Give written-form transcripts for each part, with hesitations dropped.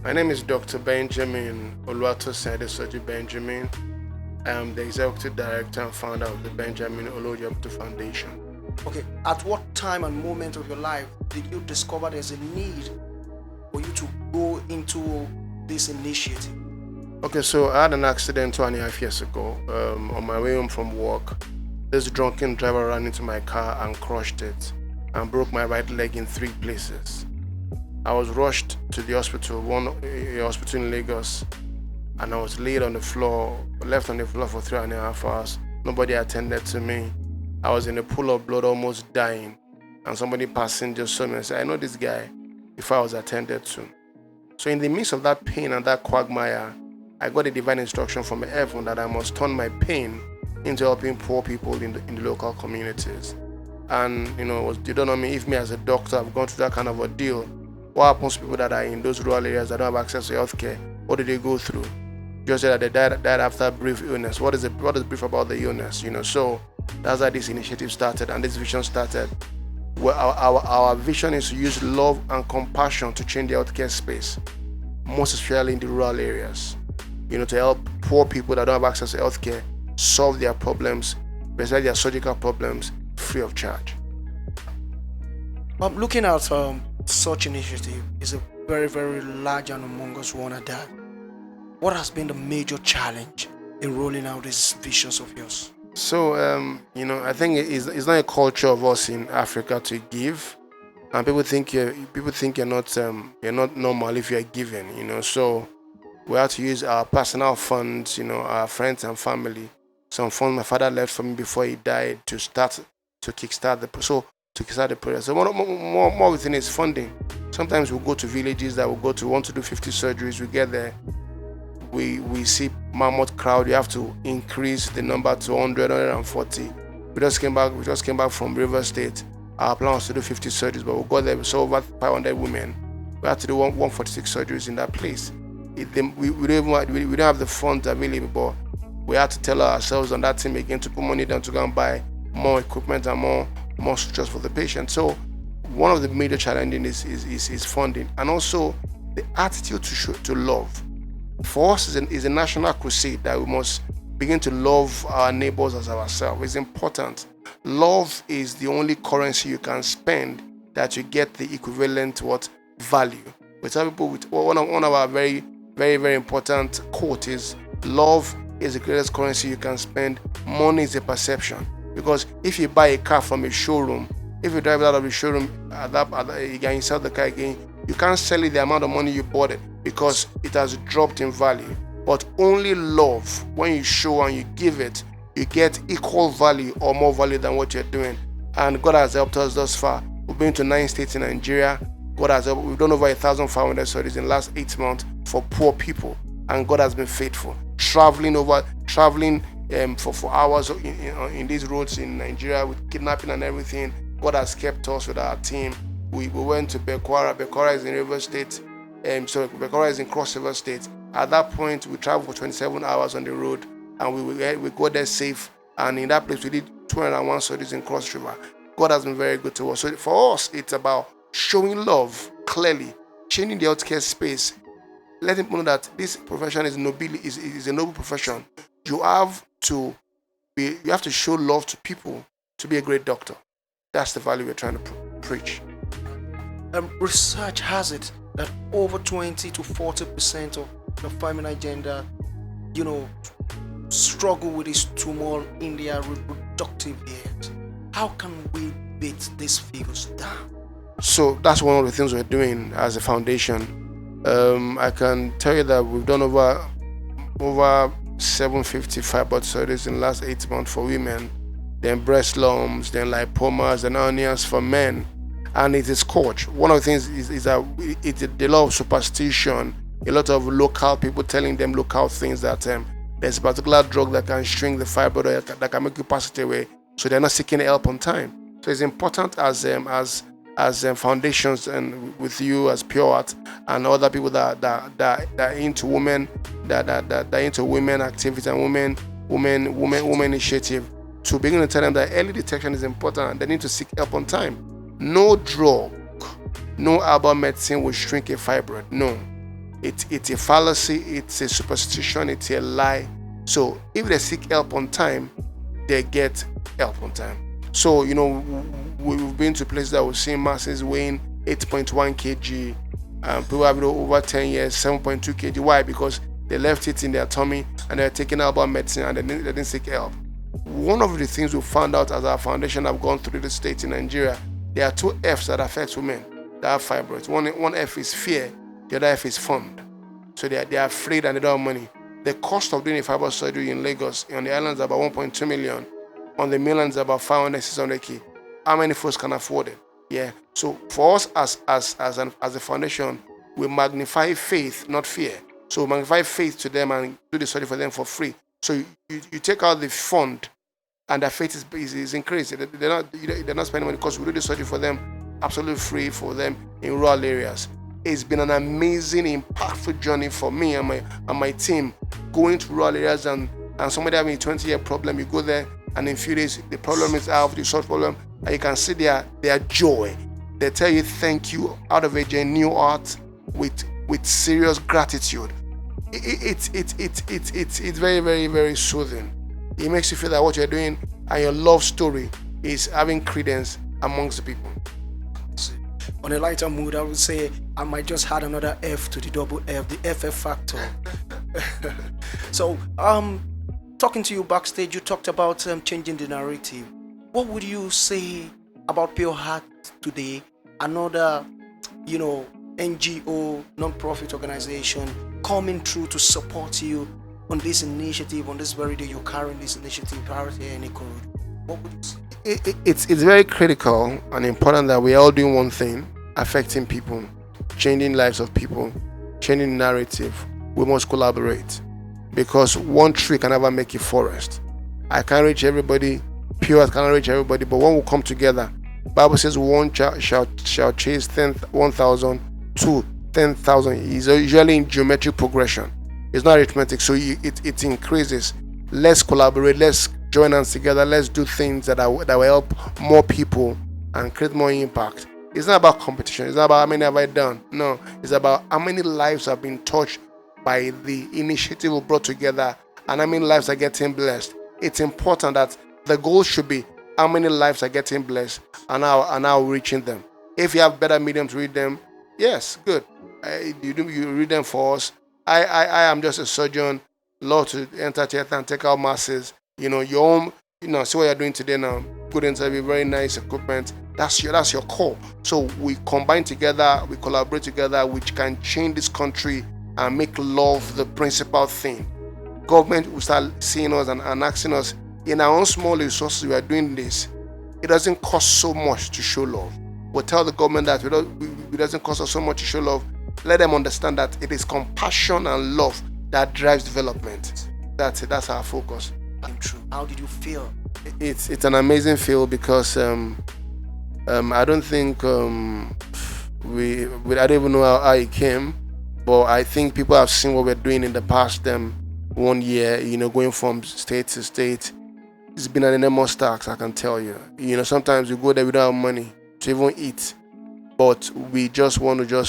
My name is Dr. Benjamin Oluwatosin Benjamin. I am the Executive Director and founder of the Benjamin Olojobutu Foundation. Okay, at what time and moment of your life did you discover there's a need for you to go into this initiative? Okay, so I had an accident 2.5 years ago. On my way home from work, this drunken driver ran into my car and crushed it and broke my right leg in 3 places. I was rushed to the hospital, a hospital in Lagos, and I was laid on the floor, left on the floor for 3.5 hours. Nobody attended to me. I was in a pool of blood, almost dying, and somebody passing just saw me and said, "I know this guy," before I was attended to. So in the midst of that pain and that quagmire, I got a divine instruction from heaven that I must turn my pain into helping poor people in the local communities. And you don't know me, if me as a doctor, I've gone through that kind of a deal. What happens to people that are in those rural areas that don't have access to healthcare? What do they go through? Just say that they died after a brief illness. What is brief about the illness? So that's how this initiative started and this vision started. Well, our vision is to use love and compassion to change the healthcare space, most especially in the rural areas. To help poor people that don't have access to healthcare solve their problems, especially their surgical problems, free of charge. Looking at such initiative is a very, very large and humongous one at that. What has been the major challenge in rolling out these visions of yours? So, I think it's not a culture of us in Africa to give, and people think you're not normal if you're giving. So we have to use our personal funds, our friends and family. Some funds my father left for me before he died to kickstart the process. So more within is funding. Sometimes we go to villages that want to do 50 surgeries. We get there, we see mammoth crowd. You have to increase the number to 100, 140. We just came back from River State. Our plan was to do 50 surgeries, but we got there, we saw over 500 women. We had to do 146 surgeries in that place. We don't have the funds available, but we had to tell ourselves on that team again to put money down to go and buy more equipment and more structures for the patient. So one of the major challenges is funding, and also the attitude to love. For us is a national crusade that we must begin to love our neighbors as ourselves. It's important. Love is the only currency you can spend that you get the equivalent value. We tell people with one of our very, very, very important quote is, love is the greatest currency you can spend. Money is a perception. Because if you buy a car from a showroom, if you drive it out of the showroom, you sell the car again, you can't sell it the amount of money you bought it because it has dropped in value. But only love, when you show and you give it, you get equal value or more value than what you're doing. And God has helped us thus far. We've been to 9 states in Nigeria. We've done over 1,500 surgeries in the last 8 months for poor people, and God has been faithful. Traveling for hours in these roads in Nigeria with kidnapping and everything. God has kept us with our team. We went to Bekwara. Bekwara is in River State. Bekwara is in Cross River State. At that point, we traveled for 27 hours on the road, and we got there safe. And in that place, we did 201 surgeries in Cross River. God has been very good to us. So for us, it's about showing love clearly, changing the healthcare space, letting people know that this profession is a noble profession. You have to show love to people to be a great doctor. That's the value we're trying to preach. Research has it that over 20 to 40% of the feminine gender, struggle with this tumor in their reproductive years. How can we beat these figures down? So that's one of the things we're doing as a foundation. I can tell you that we've done over 750 fibroid surgeries in the last 8 months for women, then breast lumps, then lipomas and hernias for men, and it is scourge. One of the things is that it's a lot of superstition, a lot of local people telling them local things that there's a particular drug that can shrink the fibroid, that can make you pass it away, so they're not seeking help on time. So it's important as foundations and with you as Pure Heart and other people that are into women, that are into women activities and women initiative, to begin to tell them that early detection is important and they need to seek help on time. No drug, no herbal medicine will shrink a fibroid. No. it's a fallacy, it's a superstition, it's a lie. So if they seek help on time, they get help on time. So we've been to places that we've seen masses weighing 8.1 kg, people have over 10 years 7.2 kg. Why? Because they left it in their tummy and they're taking herbal medicine and they didn't seek help. One of the things we found out as our foundation have gone through the states in Nigeria, there are 2 F's that affect women that have fibroids. One F is fear, the other F is fund. So they are afraid and they don't have money. The cost of doing a fibroid surgery in Lagos, on the islands, is about 1.2 million. On the mainland, is about 500, 600K. How many folks can afford it? Yeah. So for us as a foundation, we magnify faith, not fear. So we magnify faith to them and do the surgery for them for free. So you take out the fund, and their faith is increased. They're not spending money because we do the surgery for them absolutely free for them in rural areas. It's been an amazing, impactful journey for me and my team, going to rural areas and somebody having a 20-year problem, you go there and in a few days the problem is out, the solved problem, and you can see their joy. They tell you thank you out of a genuine heart with serious gratitude. It's very, very, very soothing. It makes you feel that what you're doing and your love story is having credence amongst the people. On a lighter mood, I would say I might just add another F to the double F, the FF factor. So, talking to you backstage, you talked about changing the narrative. What would you say about Pure Heart today? Another, NGO, non-profit organization coming through to support you on this initiative, on this very day you're carrying this initiative, Priority Any Code. What would you say? It's very critical and important that we are all doing one thing, affecting people, changing lives of people, changing the narrative. We must collaborate, because one tree can never make a forest. I can't reach everybody, Pure cannot reach everybody, but when we come together, Bible says one shall chase 1,000 to 10,000. Is usually in geometric progression. It's not arithmetic, so it increases. Let's collaborate. Let's join hands together. Let's do things that will help more people and create more impact. It's not about competition. It's not about how many have I done. No, it's about how many lives have been touched by the initiative we brought together and how many lives are getting blessed. It's important that the goal should be how many lives are getting blessed and how reaching them. If you have better medium to read them, yes, good. You read them for us. I am just a surgeon, love to enter theater and take out masses. Your own, see what you're doing today now. Good interview, very nice equipment. That's your core. So we combine together, we collaborate together, which can change this country and make love the principal thing. Government will start seeing us and asking us, in our own small resources, we are doing this. It doesn't cost so much to show love. We'll tell the government that it doesn't cost us so much to show love. Let them understand that it is compassion and love that drives development. That's it. That's our focus. True. How did you feel? It's an amazing feel because I don't think I don't even know how it came, but I think people have seen what we're doing in the past 1 year. Going from state to state. It's been an enormous tax, I can tell you. Sometimes we go there, we don't have money to even eat, but we just want to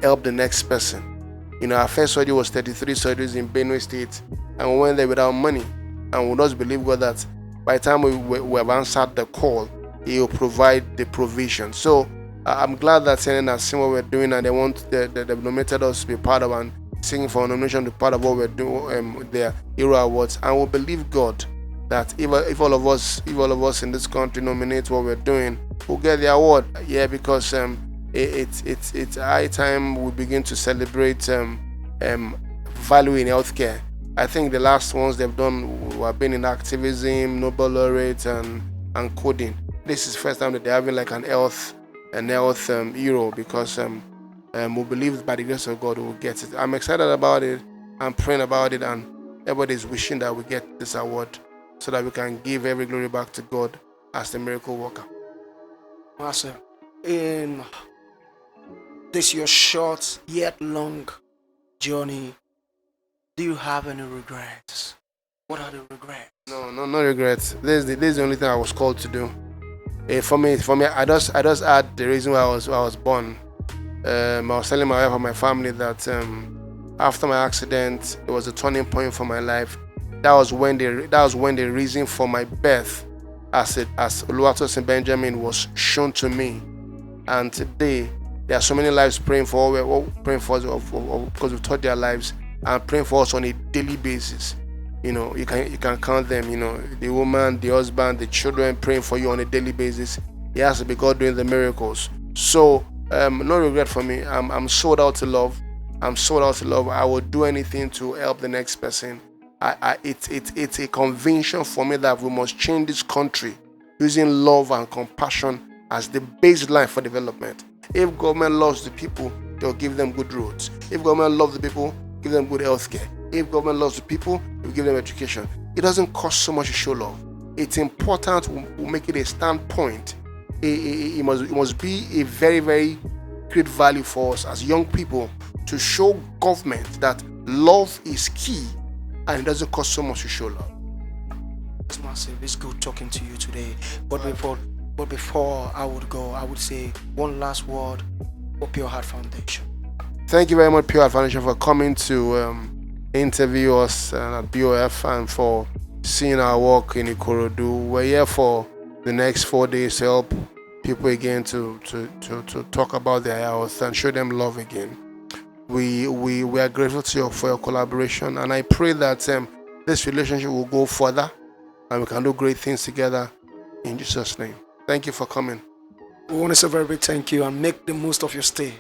help the next person. Our first surgery was 33 surgeries in Benue State, and we went there without money. And we just believe God that by the time we have answered the call, He will provide the provision. So I'm glad that CNN has seen what we're doing, and they've nominated us to be part of and singing for a nomination to be part of what we're doing, their Hero Awards. And we believe God that if all of us in this country nominate what we're doing, we'll get the award. Yeah, because it's high time we begin to celebrate value in healthcare. I think the last ones they've done have been in activism, Nobel laureate, and coding. This is the first time that they're having like an health hero, because we believe by the grace of God we will get it. I'm excited about it. I'm praying about it, and everybody's wishing that we get this award so that we can give every glory back to God as the miracle worker. Master, in this your short yet long journey, do you have any regrets? What are the regrets? No regrets. This is the only thing I was called to do. For me, I just had the reason why I was born. I was telling my wife and my family that After my accident, it was a turning point for my life. That was when the reason for my birth as Oluwatosin Benjamin was shown to me. And today there are so many lives praying for praying for us because we've taught their lives and praying for us on a daily basis. You can count them. The woman, the husband, the children praying for you on a daily basis. It has to be God doing the miracles. So no regret for me. I'm sold out to love. I'm sold out to love. I will do anything to help the next person. It's a conviction for me that we must change this country using love and compassion as the baseline for development. If government loves the people, they'll give them good roads. If government loves the people, give them good health care. If government loves the people, we'll give them education. It doesn't cost so much to show love. It's important. We'll make it a standpoint. It must be a very, very great value for us as young people to show government that love is key and it doesn't cost so much to show love. It's massive. It's good talking to you today. But before I would go, I would say one last word for Pure Heart Foundation. Thank you very much, Pure Heart Foundation, for coming to interview us at BOF and for seeing our work in Ikorodu. We're here for the next 4 days to help people again to talk about their health and show them love again. We are grateful to you for your collaboration, and I pray that this relationship will go further and we can do great things together in Jesus' name. Thank you for coming. We want to say very big thank you and make the most of your stay.